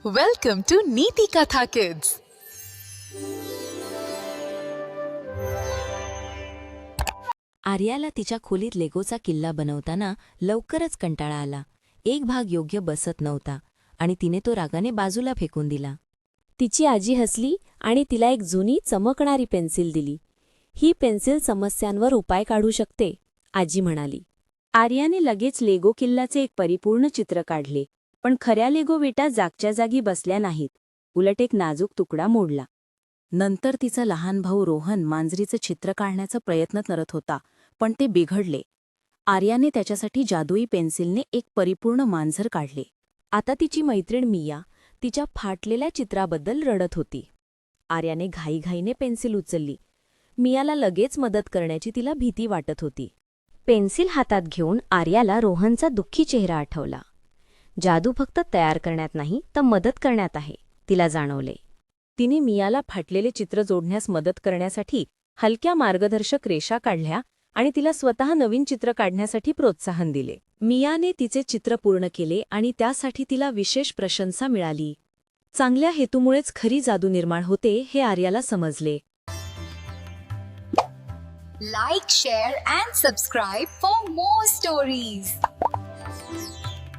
Welcome to Neeti Katha Kids. आर्याला तिच्या खोलीत लेगोचा किल्ला बनवताना लवकरच कंटाळा आला. एक भाग योग्य बसत नव्हता आणि तिने तो रागाने बाजूला फेकून दिला. तिची आजी हसली आणि तिला एक जुनी चमकणारी पेन्सिल दिली. ही पेन्सिल समस्यांवर उपाय काढू शकते, आजी म्हणाली. आर्याने लगेच लेगो किल्ल्याचे एक परिपूर्ण चित्र काढले, पण खऱ्या लेगो विटा जागच्या जागी बसल्या नाहीत. उलट एक नाजूक तुकडा मोडला. नंतर तिचा लहान भाऊ रोहन मांजरीचं चित्र काढण्याचा प्रयत्न करत होता, पण ते बिघडले. आर्याने त्याच्यासाठी जादुई पेन्सिलने एक परिपूर्ण मांजर काढले. आता तिची मैत्रीण मिया तिच्या फाटलेल्या चित्राबद्दल रडत होती. आर्याने घाईघाईने पेन्सिल उचलली. मियाला लगेच मदत करण्याची तिला भीती वाटत होती. पेन्सिल हातात घेऊन आर्याला रोहनचा दुःखी चेहरा आठवला. जादू फक्त तयार करण्यात नाही तर मदत करण्यात आहे, तिला जाणवले. तिने मियाला फाटलेले चित्र जोडण्यास मदत करण्यासाठी हलक्या मार्गदर्शक रेषा काढल्या आणि तिला स्वतः नवीन चित्र काढण्यासाठी प्रोत्साहन दिले. मियाने तिचे चित्र पूर्ण केले आणि त्यासाठी तिला विशेष प्रशंसा मिळाली. चांगल्या हेतूमुळेच खरी जादू निर्माण होते हे आर्याला समजले. Like, share and subscribe for more stories.